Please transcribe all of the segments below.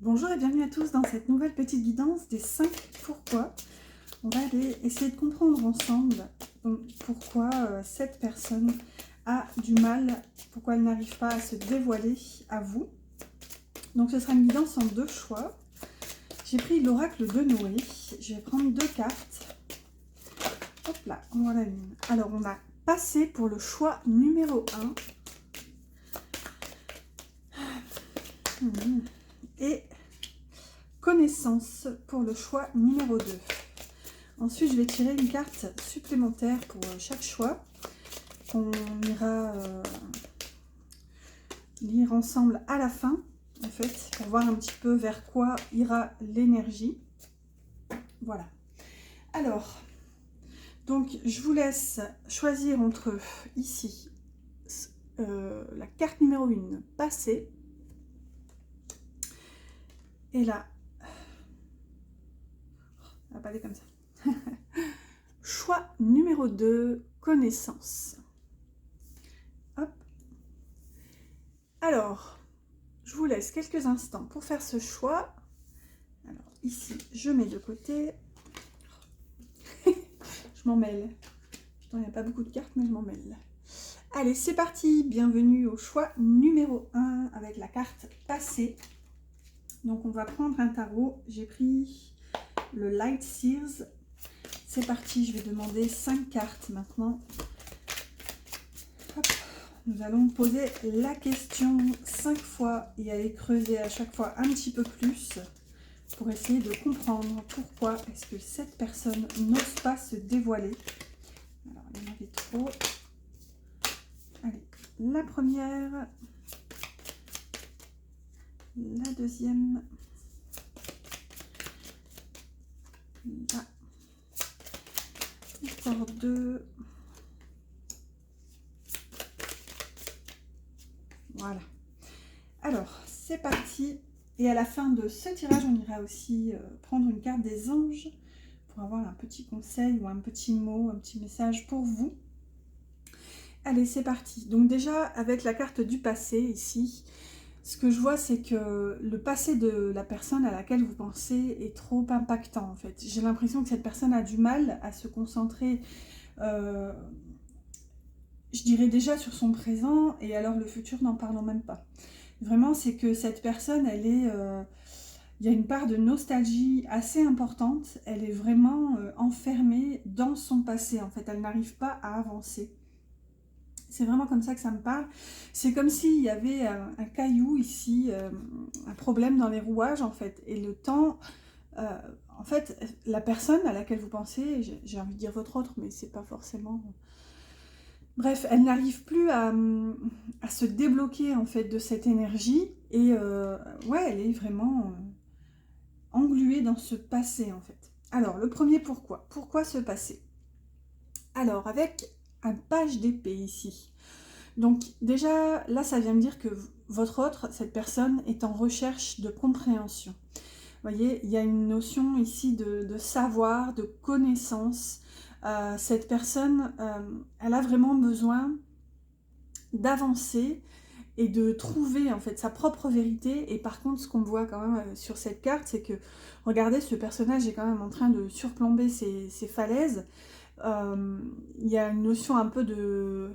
Bonjour et bienvenue à tous dans cette nouvelle petite guidance des 5 pourquoi. On va aller essayer de comprendre ensemble pourquoi cette personne a du mal, pourquoi elle n'arrive pas à se dévoiler à vous. Donc ce sera une guidance en 2 choix. J'ai pris l'oracle de Noé, je vais prendre 2 cartes. Hop là, on voit la lune. Alors on a passé pour le choix numéro 1. Et connaissance pour le choix numéro 2. Ensuite, je vais tirer une carte supplémentaire pour chaque choix qu'on ira lire ensemble à la fin, en fait, pour voir un petit peu vers quoi ira l'énergie. Voilà. Alors, donc, je vous laisse choisir entre ici la carte numéro 1, passer, et là, on va pas aller comme ça. Choix numéro 2, connaissance. Hop. Alors, je vous laisse quelques instants pour faire ce choix. Alors, ici, je mets de côté. Je m'en mêle. Il n'y a pas beaucoup de cartes, mais je m'en mêle. Allez, c'est parti. Bienvenue au choix numéro 1 avec la carte passée. Donc, on va prendre un tarot. J'ai pris le Light Seers. C'est parti, je vais demander 5 cartes maintenant. Hop. Nous allons poser la question 5 fois et aller creuser à chaque fois un petit peu plus pour essayer de comprendre pourquoi est-ce que cette personne n'ose pas se dévoiler. Alors, il y en avait trop. Allez, la première, la deuxième, là, encore 2. Voilà. Alors, c'est parti. Et à la fin de ce tirage, on ira aussi prendre une carte des anges pour avoir un petit conseil ou un petit mot, un petit message pour vous. Allez, c'est parti. Donc déjà, avec la carte du passé, ici, ce que je vois, c'est que le passé de la personne à laquelle vous pensez est trop impactant, en fait. J'ai l'impression que cette personne a du mal à se concentrer, je dirais déjà sur son présent, et alors le futur, n'en parlons même pas. Vraiment, c'est que cette personne, elle est... il y a une part de nostalgie assez importante. Elle est vraiment enfermée dans son passé, en fait. Elle n'arrive pas à avancer. C'est vraiment comme ça que ça me parle. C'est comme s'il y avait un caillou ici, un problème dans les rouages, en fait. Et le temps... en fait, la personne à laquelle vous pensez, j'ai envie de dire votre autre, mais c'est pas forcément... Bref, elle n'arrive plus à se débloquer, en fait, de cette énergie. Et ouais, elle est vraiment engluée dans ce passé, en fait. Alors, le premier pourquoi. Pourquoi ce passé? Alors, avec un page d'épée ici. Donc déjà, là, ça vient me dire que votre autre, cette personne, est en recherche de compréhension. Vous voyez, il y a une notion ici de savoir, de connaissance. Cette personne, elle a vraiment besoin d'avancer et de trouver en fait sa propre vérité. Et par contre, ce qu'on voit quand même sur cette carte, c'est que, regardez, ce personnage est quand même en train de surplomber ces falaises. Il y a une notion un peu de...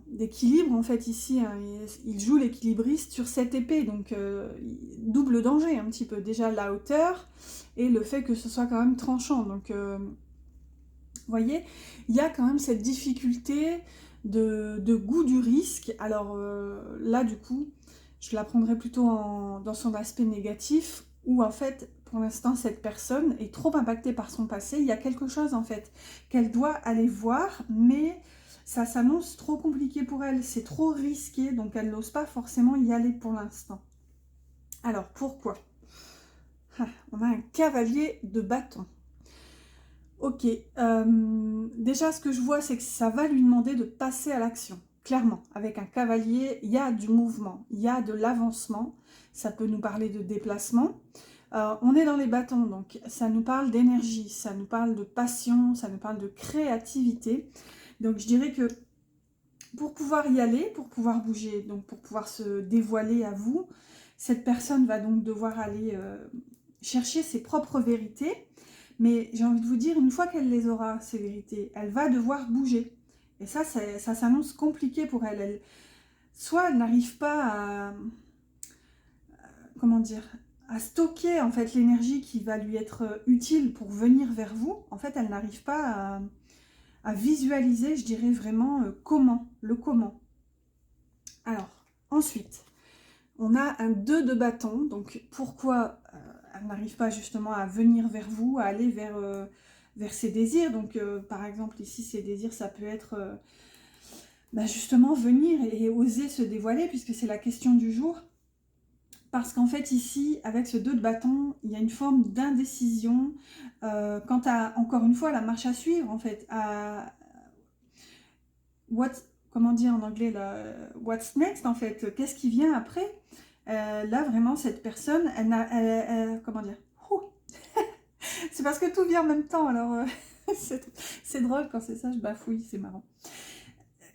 d'équilibre en fait ici, hein. Il joue l'équilibriste sur cette épée, donc double danger un petit peu, déjà la hauteur et le fait que ce soit quand même tranchant, donc vous voyez, il y a quand même cette difficulté de goût du risque. Alors là du coup, je la prendrais plutôt dans son aspect négatif, où en fait, pour l'instant, cette personne est trop impactée par son passé. Il y a quelque chose en fait qu'elle doit aller voir, mais ça s'annonce trop compliqué pour elle, c'est trop risqué, donc elle n'ose pas forcément y aller pour l'instant. Alors, pourquoi? On a un cavalier de bâton. Ok, déjà ce que je vois, c'est que ça va lui demander de passer à l'action. Clairement, avec un cavalier, il y a du mouvement, il y a de l'avancement, ça peut nous parler de déplacement. On est dans les bâtons, donc ça nous parle d'énergie, ça nous parle de passion, ça nous parle de créativité. Donc je dirais que pour pouvoir y aller, pour pouvoir bouger, donc pour pouvoir se dévoiler à vous, Cette personne va donc devoir aller chercher ses propres vérités, mais j'ai envie de vous dire, une fois qu'elle les aura, ces vérités, elle va devoir bouger. Et ça s'annonce compliqué pour elle. Soit elle n'arrive pas à, comment dire, à stocker en fait l'énergie qui va lui être utile pour venir vers vous. En fait, elle n'arrive pas à visualiser, je dirais vraiment, le comment. Alors, ensuite, on a un 2 de bâton. Donc, pourquoi elle n'arrive pas justement à venir vers vous, à aller vers ses désirs. Donc, par exemple, ici, ses désirs, ça peut être justement venir et oser se dévoiler, puisque c'est la question du jour. Parce qu'en fait, ici, avec ce 2 de bâton, il y a une forme d'indécision quant à, encore une fois, la marche à suivre, en fait, à comment dire en anglais, là, what's next, en fait, qu'est-ce qui vient après. Là, vraiment, cette personne, comment dire, c'est parce que tout vient en même temps, alors c'est drôle quand c'est ça, je bafouille, c'est marrant.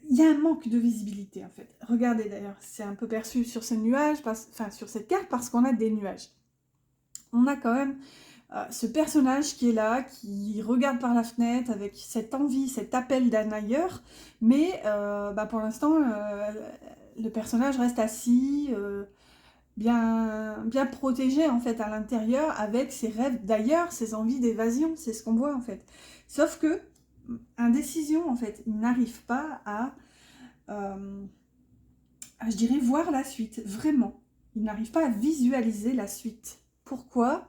Il y a un manque de visibilité, en fait. Regardez, d'ailleurs, c'est un peu perçu sur ces nuages, enfin, sur cette carte, parce qu'on a des nuages. On a quand même ce personnage qui est là, qui regarde par la fenêtre avec cette envie, cet appel d'un ailleurs, mais pour l'instant, le personnage reste assis, bien protégé en fait à l'intérieur, avec ses rêves d'ailleurs, ses envies d'évasion, c'est ce qu'on voit en fait. Sauf que, indécision en fait, il n'arrive pas je dirais, voir la suite, vraiment. Il n'arrive pas à visualiser la suite. Pourquoi?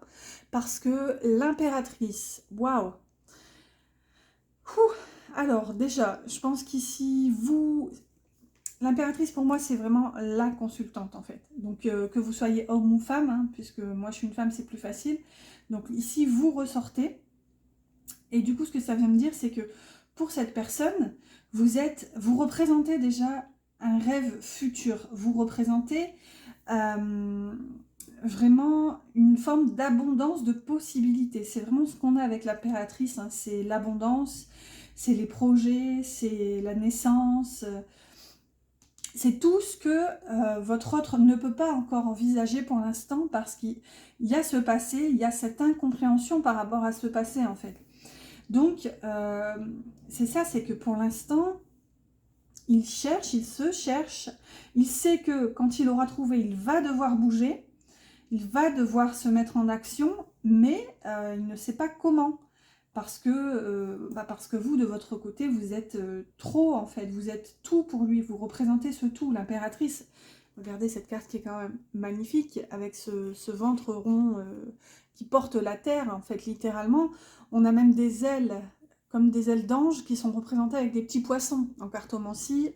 Parce que l'impératrice, waouh! Alors déjà, je pense qu'ici, l'impératrice pour moi c'est vraiment la consultante en fait. Donc que vous soyez homme ou femme, hein, puisque moi je suis une femme c'est plus facile. Donc ici vous ressortez. Et du coup ce que ça vient me dire c'est que pour cette personne, vous représentez déjà un rêve futur. Vous représentez vraiment une forme d'abondance de possibilités. C'est vraiment ce qu'on a avec l'impératrice, hein. C'est l'abondance, c'est les projets, c'est la naissance, c'est tout ce que votre autre ne peut pas encore envisager pour l'instant, parce qu'il y a ce passé, il y a cette incompréhension par rapport à ce passé en fait. Donc c'est ça, c'est que pour l'instant il cherche, il se cherche, il sait que quand il aura trouvé, il va devoir bouger, il va devoir se mettre en action, mais il ne sait pas comment. Parce que vous, de votre côté, vous êtes trop, en fait. Vous êtes tout pour lui. Vous représentez ce tout, l'impératrice. Regardez cette carte qui est quand même magnifique, avec ce ventre rond qui porte la terre, en fait, littéralement. On a même des ailes, comme des ailes d'ange, qui sont représentées avec des petits poissons. En cartomancie,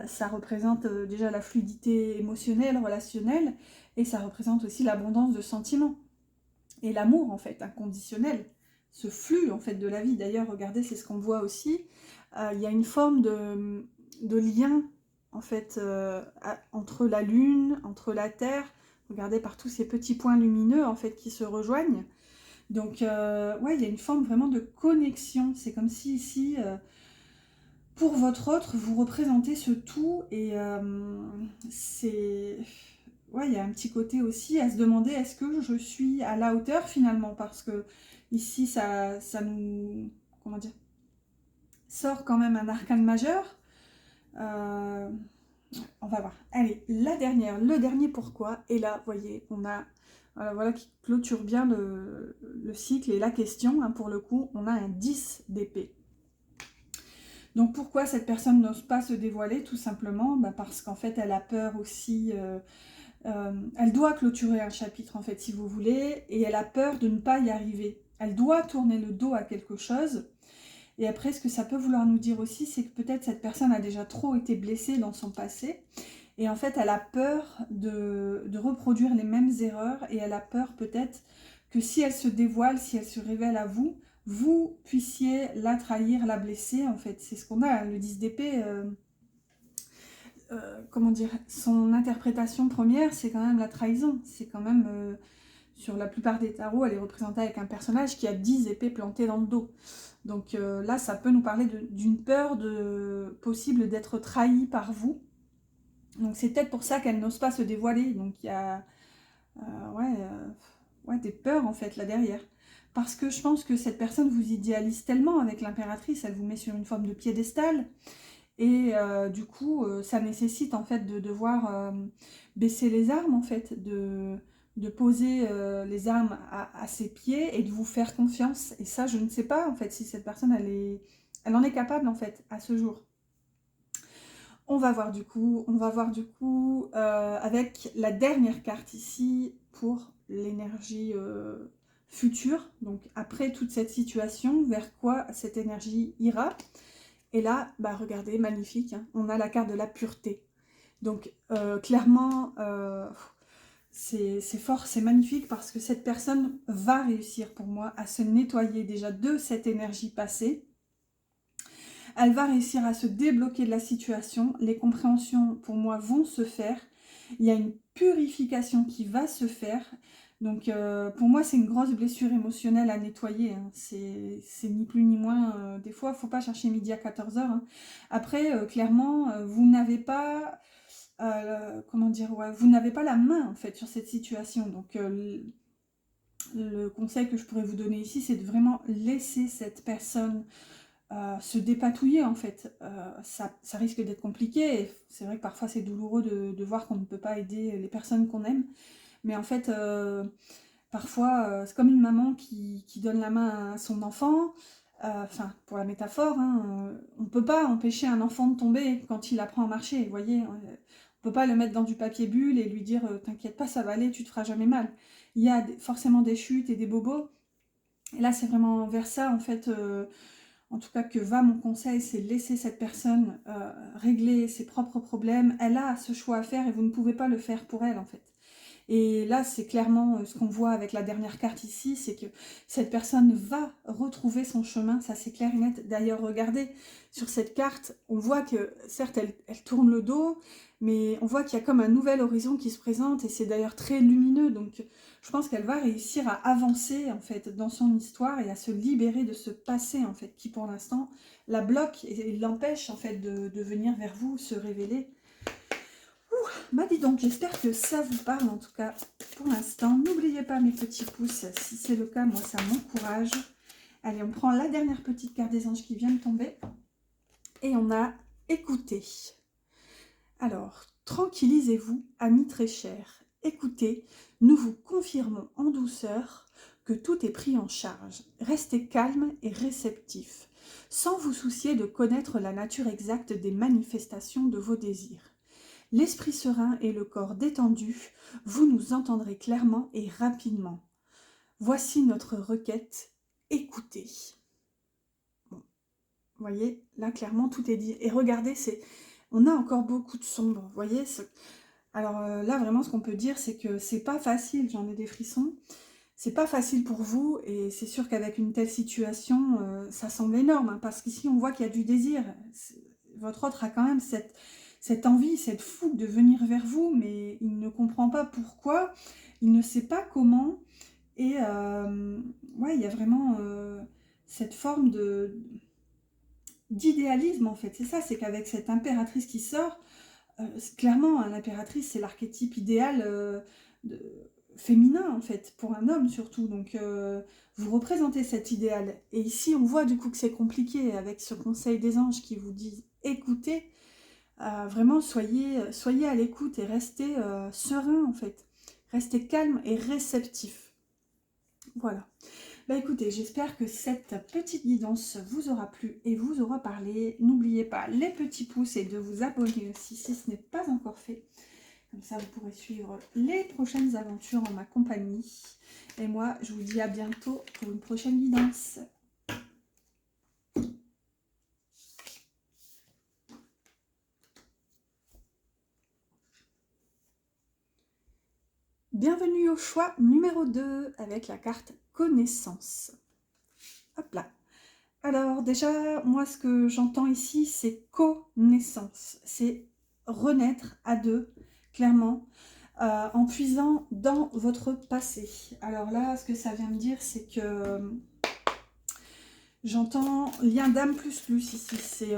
ça représente déjà la fluidité émotionnelle, relationnelle, et ça représente aussi l'abondance de sentiments. Et l'amour, en fait, inconditionnel. Ce flux, en fait, de la vie. D'ailleurs, regardez, c'est ce qu'on voit aussi. Il y a une forme de lien, en fait, entre la Lune, entre la Terre. Regardez par tous ces petits points lumineux, en fait, qui se rejoignent. Donc, ouais, il y a une forme vraiment de connexion. C'est comme si ici, pour votre autre, vous représentez ce tout. Et c'est... Ouais, il y a un petit côté aussi à se demander, est-ce que je suis à la hauteur finalement? Parce que ici, ça nous... Comment dire? Sort quand même un arcane majeur. On va voir. Allez, la dernière, le dernier pourquoi. Et là, vous voyez, on a... voilà qui clôture bien le cycle et la question. Hein, pour le coup, on a un 10 d'épée. Donc pourquoi cette personne n'ose pas se dévoiler? Tout simplement parce qu'en fait, elle a peur aussi... elle doit clôturer un chapitre, en fait, si vous voulez, et elle a peur de ne pas y arriver. Elle doit tourner le dos à quelque chose. Et après, ce que ça peut vouloir nous dire aussi, c'est que peut-être cette personne a déjà trop été blessée dans son passé. Et en fait, elle a peur de reproduire les mêmes erreurs. Et elle a peur peut-être que si elle se dévoile, si elle se révèle à vous, vous puissiez la trahir, la blesser. En fait, c'est ce qu'on a, hein, le 10 d'épée... comment dire, son interprétation première, c'est quand même la trahison. C'est quand même, sur la plupart des tarots, elle est représentée avec un personnage qui a 10 épées plantées dans le dos. Donc là, ça peut nous parler d'une peur possible d'être trahie par vous. Donc c'est peut-être pour ça qu'elle n'ose pas se dévoiler. Donc il y a ouais, des peurs en fait là derrière. Parce que je pense que cette personne vous idéalise tellement avec l'impératrice, elle vous met sur une forme de piédestal. Et du coup, ça nécessite en fait de devoir baisser les armes en fait, de poser les armes à ses pieds et de vous faire confiance. Et ça, je ne sais pas en fait si cette personne, elle en est capable en fait à ce jour. On va voir du coup avec la dernière carte ici pour l'énergie future. Donc après toute cette situation, vers quoi cette énergie ira. Et là, bah regardez, magnifique, hein, on a la carte de la pureté. Donc clairement, c'est fort, c'est magnifique parce que cette personne va réussir pour moi à se nettoyer déjà de cette énergie passée. Elle va réussir à se débloquer de la situation. Les compréhensions, pour moi, vont se faire. Il y a une purification qui va se faire. Donc, pour moi, c'est une grosse blessure émotionnelle à nettoyer. Hein. C'est ni plus ni moins. Des fois, il ne faut pas chercher midi à 14h. Hein. Après, clairement, vous n'avez pas... comment dire, ouais, vous n'avez pas la main, en fait, sur cette situation. Donc, le conseil que je pourrais vous donner ici, c'est de vraiment laisser cette personne se dépatouiller en fait. Ça risque d'être compliqué. C'est vrai que parfois c'est douloureux de voir qu'on ne peut pas aider les personnes qu'on aime. Mais en fait, parfois c'est comme une maman qui donne la main à son enfant. Enfin, pour la métaphore, hein, on ne peut pas empêcher un enfant de tomber quand il apprend à marcher. Vous voyez, on ne peut pas le mettre dans du papier bulle et lui dire t'inquiète pas, ça va aller, tu te feras jamais mal. Il y a forcément des chutes et des bobos. Et là, c'est vraiment vers ça en fait. En tout cas, que va mon conseil, c'est laisser cette personne régler ses propres problèmes. Elle a ce choix à faire et vous ne pouvez pas le faire pour elle, en fait. Et là, c'est clairement ce qu'on voit avec la dernière carte ici, c'est que cette personne va retrouver son chemin, ça c'est clair et net. D'ailleurs, regardez, sur cette carte, on voit que, certes, elle tourne le dos, mais on voit qu'il y a comme un nouvel horizon qui se présente, et c'est d'ailleurs très lumineux, donc je pense qu'elle va réussir à avancer, en fait, dans son histoire, et à se libérer de ce passé, en fait, qui pour l'instant la bloque, et l'empêche, en fait, de venir vers vous, se révéler. Bah dis donc, j'espère que ça vous parle en tout cas pour l'instant. N'oubliez pas mes petits pouces, si c'est le cas, moi ça m'encourage. Allez, on prend la dernière petite carte des anges qui vient de tomber. Et on a écouté. Alors, tranquillisez-vous, amis très chers. Écoutez, nous vous confirmons en douceur que tout est pris en charge. Restez calme et réceptif, sans vous soucier de connaître la nature exacte des manifestations de vos désirs. L'esprit serein et le corps détendu, vous nous entendrez clairement et rapidement. Voici notre requête, écoutez. Bon, vous voyez, là clairement tout est dit. Et regardez, on a encore beaucoup de sombre, vous voyez. Alors là vraiment ce qu'on peut dire c'est que c'est pas facile, j'en ai des frissons. C'est pas facile pour vous et c'est sûr qu'avec une telle situation, ça semble énorme. Hein, parce qu'ici on voit qu'il y a du désir. Votre autre a quand même cette envie, cette fougue de venir vers vous, mais il ne comprend pas pourquoi, il ne sait pas comment, et ouais, il y a vraiment cette forme d'idéalisme en fait, c'est ça, c'est qu'avec cette impératrice qui sort, clairement, l'impératrice c'est l'archétype idéal de, féminin en fait, pour un homme surtout, donc vous représentez cet idéal, et ici on voit du coup que c'est compliqué avec ce conseil des anges qui vous dit écoutez. Vraiment, soyez à l'écoute et restez serein en fait. Restez calme et réceptif. Voilà. Bah écoutez, j'espère que cette petite guidance vous aura plu et vous aura parlé. N'oubliez pas les petits pouces et de vous abonner aussi si ce n'est pas encore fait. Comme ça, vous pourrez suivre les prochaines aventures en ma compagnie. Et moi, je vous dis à bientôt pour une prochaine guidance. Bienvenue au choix numéro 2 avec la carte connaissance. Hop là. Alors déjà, moi ce que j'entends ici, c'est connaissance. C'est renaître à deux, clairement, en puisant dans votre passé. Alors là, ce que ça vient me dire, c'est que j'entends lien d'âme plus ici. C'est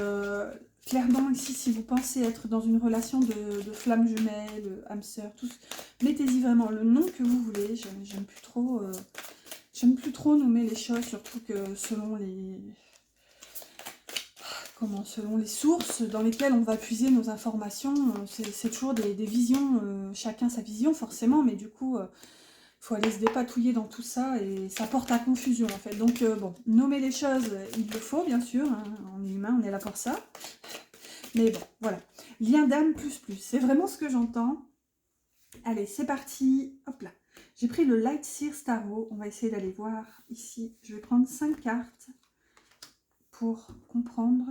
clairement ici, si vous pensez être dans une relation de flamme jumelle, âme sœur, tout, mettez-y vraiment le nom que vous voulez. J'aime plus trop nommer les choses, surtout que selon selon les sources dans lesquelles on va puiser nos informations, c'est toujours des visions, chacun sa vision forcément, mais du coup, faut aller se dépatouiller dans tout ça et ça porte à confusion en fait. Donc bon, nommer les choses, il le faut bien sûr, hein, on est humain, on est là pour ça. Mais bon, voilà. Lien d'âme plus plus, c'est vraiment ce que j'entends. Allez, c'est parti. Hop là. J'ai pris le Light Seer Tarot. On va essayer d'aller voir ici. Je vais prendre 5 cartes pour comprendre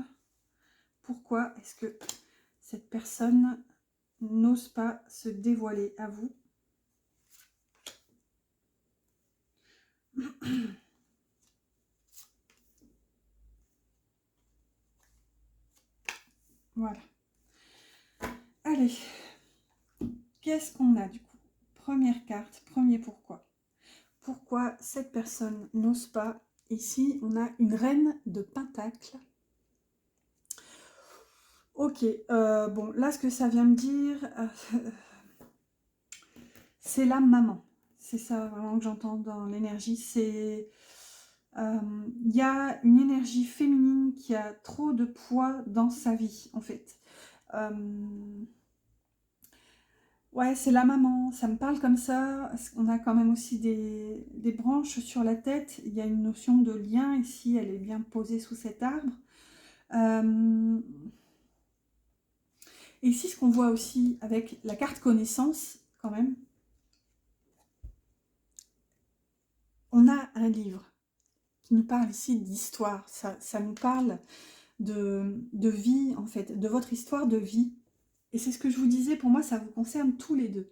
pourquoi est-ce que cette personne n'ose pas se dévoiler à vous. Voilà. Allez. Qu'est-ce qu'on a du coup? Première carte, premier pourquoi. Pourquoi cette personne n'ose pas? Ici, on a une reine de pentacles. Ok, bon, là, ce que ça vient me dire, c'est la maman. C'est ça vraiment que j'entends dans l'énergie. C'est... Il y a une énergie féminine qui a trop de poids dans sa vie, en fait. Ouais, c'est la maman, ça me parle comme ça. On a quand même aussi des branches sur la tête. Il y a une notion de lien ici, elle est bien posée sous cet arbre. Et ici, ce qu'on voit aussi avec la carte connaissance, quand même, on a un livre qui nous parle ici d'histoire. Ça nous parle de vie, en fait, de votre histoire de vie. Et c'est ce que je vous disais, pour moi, ça vous concerne tous les deux.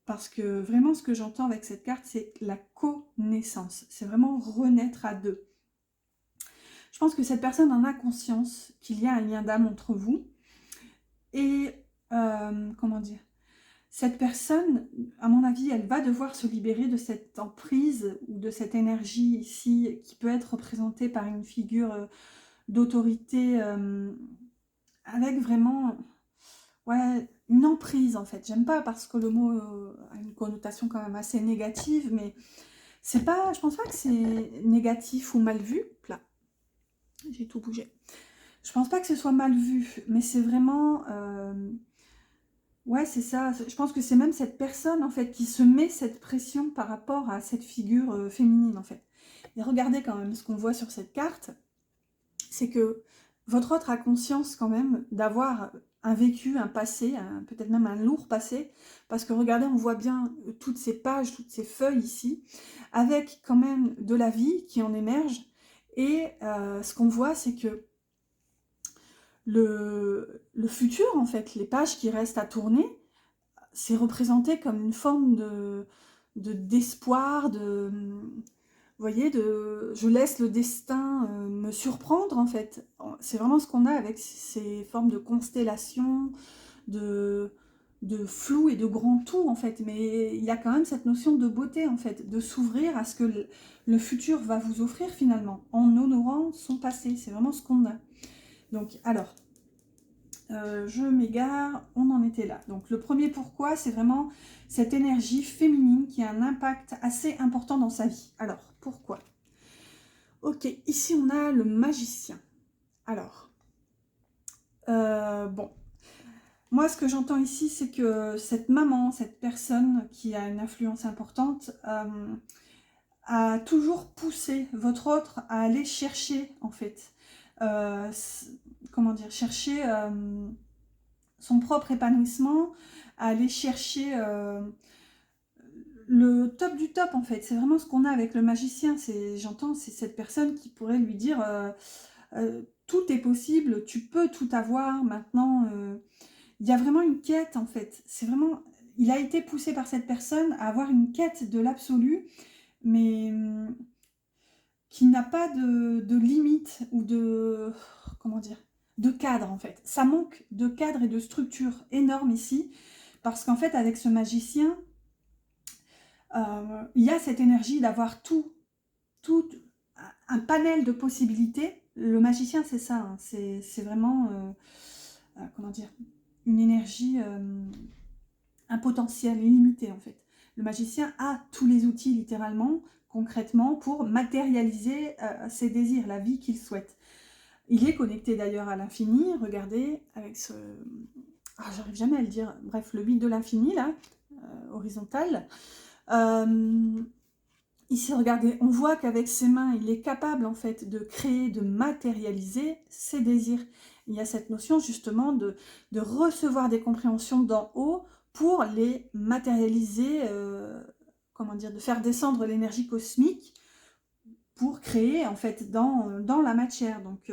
Parce que vraiment, ce que j'entends avec cette carte, c'est la connaissance. C'est vraiment renaître à deux. Je pense que cette personne en a conscience qu'il y a un lien d'âme entre vous. Et, comment dire, cette personne, à mon avis, elle va devoir se libérer de cette emprise ou de cette énergie ici qui peut être représentée par une figure d'autorité avec vraiment... Ouais, une emprise en fait. J'aime pas parce que le mot a une connotation quand même assez négative, mais c'est pas, je pense pas que c'est négatif ou mal vu. Là, j'ai tout bougé. Je pense pas que ce soit mal vu, mais c'est vraiment, ouais, c'est ça. Je pense que c'est même cette personne en fait qui se met cette pression par rapport à cette figure féminine en fait. Et regardez quand même ce qu'on voit sur cette carte, c'est que votre autre a conscience quand même d'avoir un vécu, un passé, peut-être même un lourd passé, parce que regardez, on voit bien toutes ces pages, toutes ces feuilles ici, avec quand même de la vie qui en émerge, et ce qu'on voit, c'est que le futur, en fait, les pages qui restent à tourner, c'est représenté comme une forme d'espoir, vous voyez, je laisse le destin me surprendre en fait. C'est vraiment ce qu'on a avec ces formes de constellations, de, de flou et de grand tout en fait. Mais il y a quand même cette notion de beauté en fait, de s'ouvrir à ce que le futur va vous offrir finalement, en honorant son passé. C'est vraiment ce qu'on a. Donc alors, je m'égare, on en était là. Donc le premier pourquoi, c'est vraiment cette énergie féminine qui a un impact assez important dans sa vie. Alors, pourquoi? Ok, ici on a le magicien. Alors, bon, moi ce que j'entends ici, c'est que cette maman, cette personne qui a une influence importante, a toujours poussé votre autre à aller chercher, en fait, comment dire, chercher son propre épanouissement, à aller chercher le top du top, en fait. C'est vraiment ce qu'on a avec le magicien. J'entends, c'est cette personne qui pourrait lui dire tout est possible, tu peux tout avoir maintenant. Il y a vraiment une quête, en fait. C'est vraiment... Il a été poussé par cette personne à avoir une quête de l'absolu, mais qui n'a pas de limite ou de... Comment dire? De cadre, en fait. Ça manque de cadre et de structure énorme ici, parce qu'en fait, avec ce magicien, il y a cette énergie d'avoir tout un panel de possibilités le magicien, c'est ça, hein, c'est vraiment, comment dire, une énergie, un potentiel illimité en fait. Le magicien a tous les outils littéralement, concrètement, pour matérialiser ses désirs, la vie qu'il souhaite. Il est connecté d'ailleurs à l'infini, regardez, avec ce... Ah, j'arrive jamais à le dire, bref, le 8 de l'infini, là, horizontal. Ici, regardez, on voit qu'avec ses mains, il est capable en fait de créer, de matérialiser ses désirs. Il y a cette notion justement de recevoir des compréhensions d'en haut pour les matérialiser, comment dire, de faire descendre l'énergie cosmique pour créer en fait dans la matière. Donc,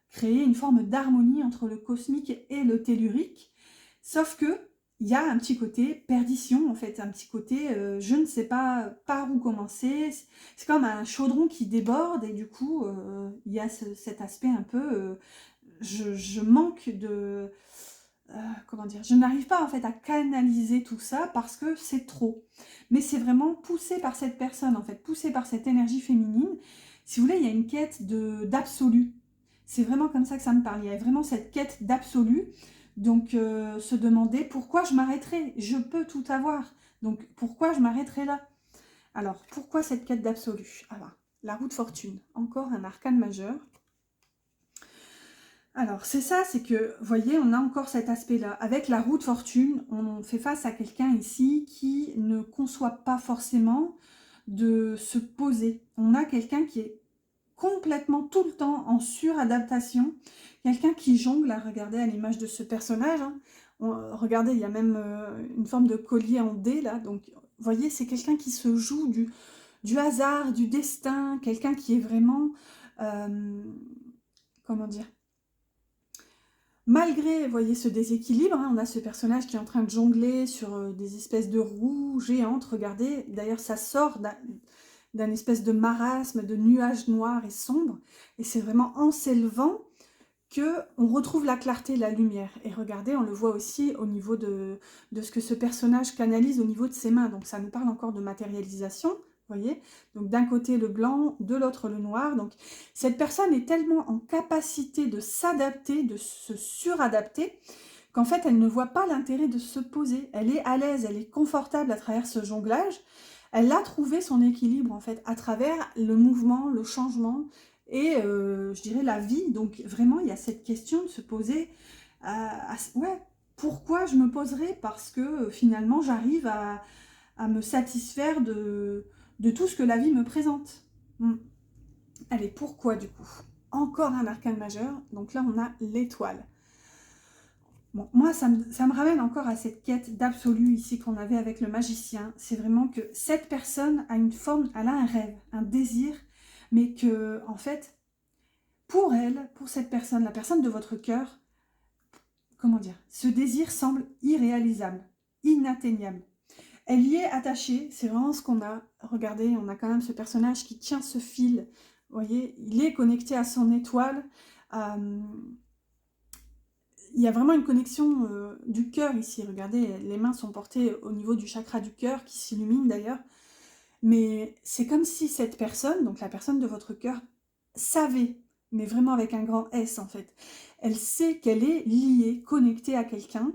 créer une forme d'harmonie entre le cosmique et le tellurique. Sauf que il y a un petit côté perdition, en fait, un petit côté je ne sais pas par où commencer. C'est comme un chaudron qui déborde et du coup, il y a cet aspect un peu je manque de... comment dire, je n'arrive pas en fait à canaliser tout ça parce que c'est trop. Mais c'est vraiment poussé par cette personne, en fait, poussé par cette énergie féminine. Si vous voulez, il y a une quête d'absolu. C'est vraiment comme ça que ça me parle. Il y a vraiment cette quête d'absolu. Donc, se demander pourquoi je m'arrêterai. Je peux tout avoir. Donc, pourquoi je m'arrêterai là? Alors, pourquoi cette quête d'absolu? Alors, la roue de fortune. Encore un arcane majeur. Alors, c'est ça, c'est que, vous voyez, on a encore cet aspect-là. Avec la roue de fortune, on fait face à quelqu'un ici qui ne conçoit pas forcément de se poser. On a quelqu'un qui est complètement tout le temps en suradaptation. Quelqu'un qui jongle, à regarder à l'image de ce personnage. Hein. Regardez, il y a même une forme de collier en D, là. Donc, vous voyez, c'est quelqu'un qui se joue du hasard, du destin. Quelqu'un qui est vraiment... comment dire, malgré, vous voyez, ce déséquilibre, hein, on a ce personnage qui est en train de jongler sur des espèces de roues géantes, regardez, d'ailleurs ça sort d'un espèce de marasme, de nuages noirs et sombres, et c'est vraiment en s'élevant qu'on retrouve la clarté, la lumière. Et regardez, on le voit aussi au niveau de ce que ce personnage canalise au niveau de ses mains, donc ça nous parle encore de matérialisation, vous voyez, donc d'un côté le blanc, de l'autre le noir. Donc cette personne est tellement en capacité de s'adapter, de se suradapter, qu'en fait elle ne voit pas l'intérêt de se poser. Elle est à l'aise, elle est confortable à travers ce jonglage. Elle a trouvé son équilibre en fait à travers le mouvement, le changement et je dirais la vie. Donc vraiment il y a cette question de se poser, ouais, pourquoi je me poserai? Parce que finalement j'arrive à me satisfaire de tout ce que la vie me présente. Allez, pourquoi du coup? Encore un arcane majeur, donc là on a l'étoile. Bon, moi ça me ramène encore à cette quête d'absolu ici qu'on avait avec le magicien. C'est vraiment que cette personne a une forme, elle a un rêve, un désir, mais que en fait, pour elle, pour cette personne, la personne de votre cœur, comment dire, ce désir semble irréalisable, inatteignable. Elle y est attachée, c'est vraiment ce qu'on a. Regardez, on a quand même ce personnage qui tient ce fil. Vous voyez, il est connecté à son étoile. Il y a vraiment une connexion du cœur ici. Regardez, les mains sont portées au niveau du chakra du cœur, qui s'illumine d'ailleurs. Mais c'est comme si cette personne, donc la personne de votre cœur, savait, mais vraiment avec un grand S en fait. Elle sait qu'elle est liée, connectée à quelqu'un,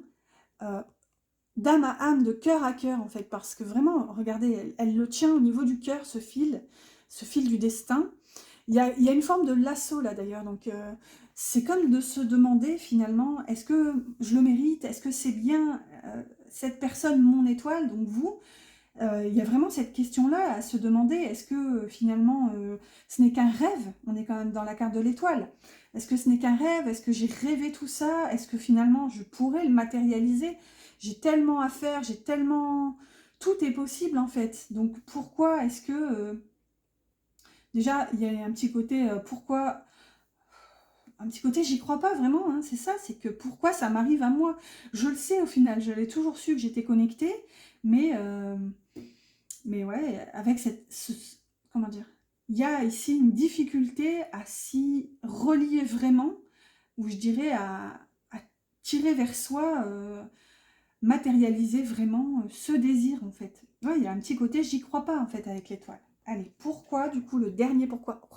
d'âme à âme, de cœur à cœur en fait, parce que vraiment, regardez, elle le tient au niveau du cœur, ce fil du destin. Il y a une forme de lasso là d'ailleurs, donc c'est comme de se demander finalement, est-ce que je le mérite? Est-ce que c'est bien cette personne, mon étoile, donc vous? Il y a vraiment cette question-là à se demander, est-ce que finalement ce n'est qu'un rêve? On est quand même dans la carte de l'étoile. Est-ce que ce n'est qu'un rêve? Est-ce que j'ai rêvé tout ça? Est-ce que finalement je pourrais le matérialiser? J'ai tellement à faire, j'ai tellement... Tout est possible en fait. Donc pourquoi est-ce que... Déjà, il y a un petit côté pourquoi... Un petit côté j'y crois pas vraiment, hein, c'est ça, c'est que pourquoi ça m'arrive à moi? Je le sais au final, je l'ai toujours su que j'étais connectée, mais ouais, avec comment dire, il y a ici une difficulté à s'y relier vraiment, ou je dirais à tirer vers soi, matérialiser vraiment ce désir en fait. Ouais, il y a un petit côté, j'y crois pas en fait avec l'étoile. Allez, pourquoi, du coup, le dernier pourquoi? Oh,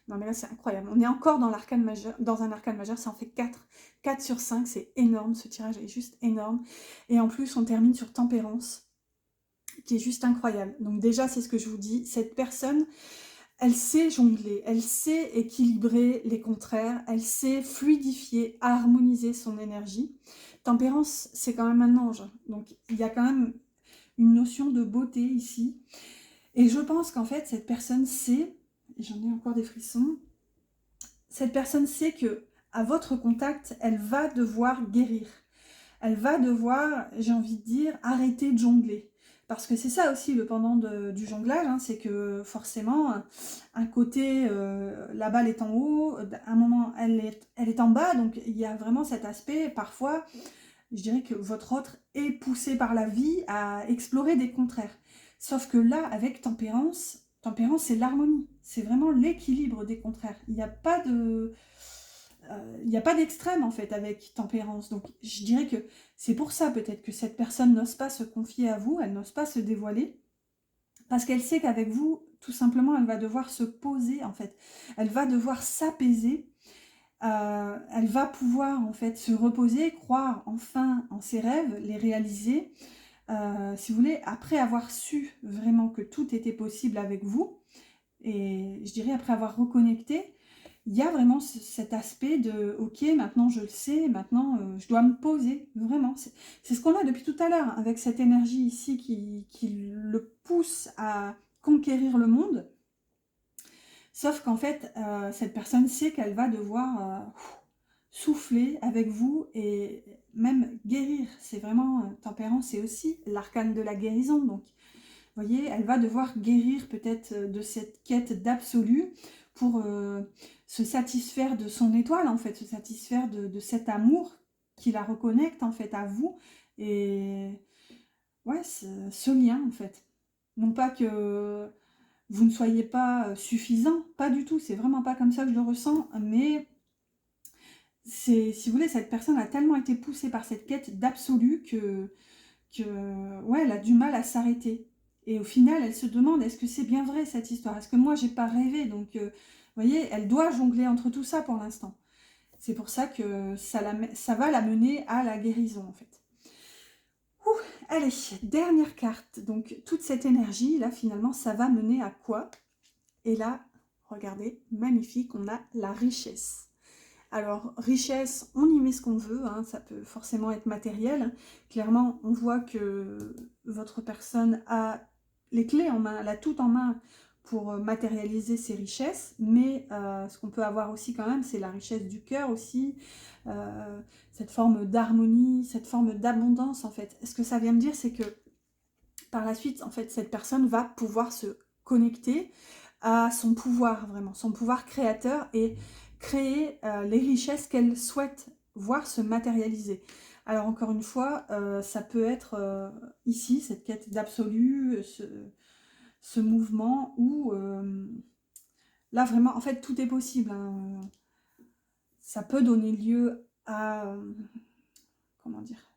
non, mais là, c'est incroyable. On est encore dans l'arcane majeur, dans un arcane majeur, ça en fait 4. 4 sur 5, c'est énorme. Ce tirage est juste énorme. Et en plus, on termine sur tempérance, qui est juste incroyable. Donc déjà, c'est ce que je vous dis. Cette personne, elle sait jongler, elle sait équilibrer les contraires, elle sait fluidifier, harmoniser son énergie. Tempérance, c'est quand même un ange. Donc, il y a quand même une notion de beauté ici. Et je pense qu'en fait, cette personne sait, et j'en ai encore des frissons, cette personne sait que à votre contact, elle va devoir guérir. Elle va devoir, j'ai envie de dire, arrêter de jongler. Parce que c'est ça aussi le pendant du jonglage, hein, c'est que forcément, un côté, la balle est en haut, un moment, elle est en bas, donc il y a vraiment cet aspect, parfois, je dirais que votre autre est poussé par la vie à explorer des contraires. Sauf que là, avec tempérance, tempérance c'est l'harmonie, c'est vraiment l'équilibre des contraires. Il n'y a pas de, il n'y a pas d'extrême en fait avec tempérance. Donc je dirais que c'est pour ça peut-être que cette personne n'ose pas se confier à vous, elle n'ose pas se dévoiler, parce qu'elle sait qu'avec vous, tout simplement, elle va devoir se poser en fait. Elle va devoir s'apaiser, elle va pouvoir en fait se reposer, croire enfin en ses rêves, les réaliser. Si vous voulez, après avoir su vraiment que tout était possible avec vous, et je dirais après avoir reconnecté, il y a vraiment cet aspect de ok, maintenant je le sais, maintenant je dois me poser, vraiment. C'est ce qu'on a depuis tout à l'heure, avec cette énergie ici qui le pousse à conquérir le monde. Sauf qu'en fait, cette personne sait qu'elle va devoir souffler avec vous et même guérir. C'est vraiment, tempérance, c'est aussi l'arcane de la guérison. Donc, vous voyez, elle va devoir guérir peut-être de cette quête d'absolu pour se satisfaire de son étoile, en fait, se satisfaire de cet amour qui la reconnecte, en fait, à vous. Et ouais, ce lien, en fait. Non pas que vous ne soyez pas suffisant, pas du tout, c'est vraiment pas comme ça que je le ressens, mais c'est, si vous voulez, cette personne a tellement été poussée par cette quête d'absolu que ouais, elle a du mal à s'arrêter. Et au final, elle se demande, est-ce que c'est bien vrai cette histoire? Est-ce que moi, j'ai pas rêvé? Donc, vous voyez, elle doit jongler entre tout ça pour l'instant. C'est pour ça que ça va la mener à la guérison, en fait. Ouh, allez, dernière carte. Donc, toute cette énergie, là, finalement, ça va mener à quoi? Et là, regardez, magnifique, on a la richesse. Alors, richesse, on y met ce qu'on veut, hein, ça peut forcément être matériel. Clairement, on voit que votre personne a les clés en main, elle a tout en main pour matérialiser ses richesses, mais ce qu'on peut avoir aussi quand même, c'est la richesse du cœur aussi, cette forme d'harmonie, cette forme d'abondance en fait. Ce que ça vient me dire, c'est que par la suite, en fait, cette personne va pouvoir se connecter à son pouvoir, vraiment, son pouvoir créateur et créer les richesses qu'elle souhaite voir se matérialiser. Alors encore une fois, ça peut être ici, cette quête d'absolu, ce mouvement où là vraiment, en fait, tout est possible, hein. Ça peut donner lieu à, comment dire,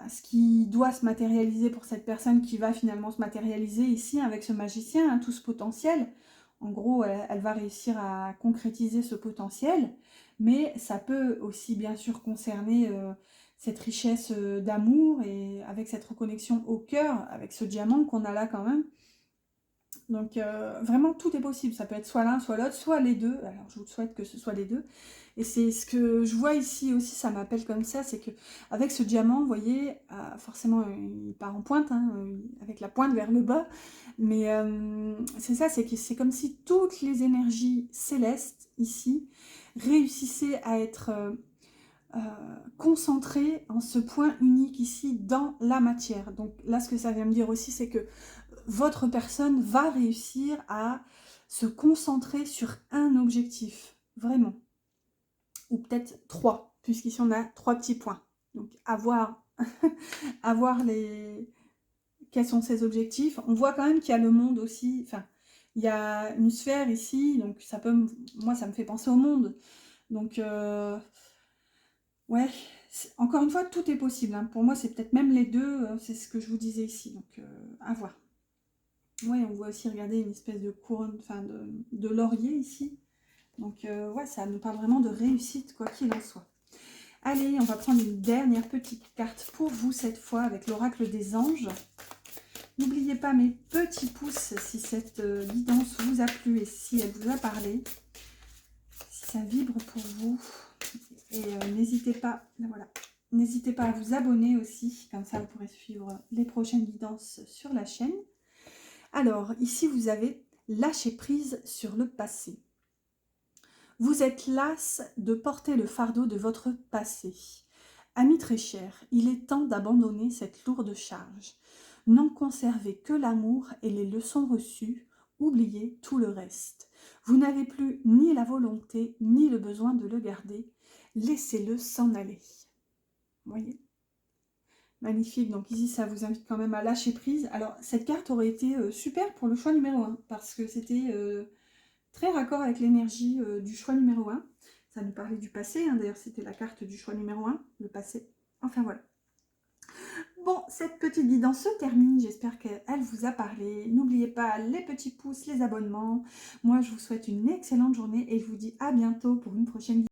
ce qui doit se matérialiser pour cette personne qui va finalement se matérialiser ici avec ce magicien, hein, tout ce potentiel. En gros, elle va réussir à concrétiser ce potentiel, mais ça peut aussi bien sûr concerner cette richesse d'amour et avec cette reconnexion au cœur, avec ce diamant qu'on a là quand même. Donc vraiment tout est possible, ça peut être soit l'un, soit l'autre, soit les deux. Alors je vous souhaite que ce soit les deux. Et c'est ce que je vois ici aussi, ça m'appelle comme ça, c'est que avec ce diamant, vous voyez, forcément il part en pointe, hein, avec la pointe vers le bas, mais c'est ça, c'est que c'est comme si toutes les énergies célestes ici réussissaient à être concentrées en ce point unique ici dans la matière. Donc là, ce que ça vient me dire aussi, c'est que votre personne va réussir à se concentrer sur un objectif, vraiment. Ou peut-être trois, puisqu'ici on a trois petits points. Donc avoir, avoir les... quels sont ses objectifs. On voit quand même qu'il y a le monde aussi, enfin, il y a une sphère ici, donc ça peut, moi ça me fait penser au monde. Donc, ouais, encore une fois, tout est possible, hein. Pour moi, c'est peut-être même les deux, c'est ce que je vous disais ici, donc à voir. Ouais, on voit aussi, regardez, une espèce de couronne, enfin de laurier ici. Donc, ouais, ça nous parle vraiment de réussite, quoi qu'il en soit. Allez, on va prendre une dernière petite carte pour vous, cette fois, avec l'oracle des anges. N'oubliez pas, mes petits pouces, si cette guidance vous a plu et si elle vous a parlé, si ça vibre pour vous. Et n'hésitez pas, voilà, n'hésitez pas à vous abonner aussi, comme ça vous pourrez suivre les prochaines guidances sur la chaîne. Alors, ici vous avez lâcher prise sur le passé. Vous êtes lasse de porter le fardeau de votre passé. Amis très chers, il est temps d'abandonner cette lourde charge. N'en conservez que l'amour et les leçons reçues, oubliez tout le reste. Vous n'avez plus ni la volonté ni le besoin de le garder, laissez-le s'en aller. Vous voyez ? Magnifique, donc ici ça vous invite quand même à lâcher prise. Alors cette carte aurait été super pour le choix numéro 1, parce que c'était très raccord avec l'énergie du choix numéro 1. Ça nous parlait du passé, hein. D'ailleurs c'était la carte du choix numéro 1, le passé. Enfin voilà. Bon, cette petite guidance se termine, j'espère qu'elle vous a parlé. N'oubliez pas les petits pouces, les abonnements. Moi je vous souhaite une excellente journée et je vous dis à bientôt pour une prochaine vidéo.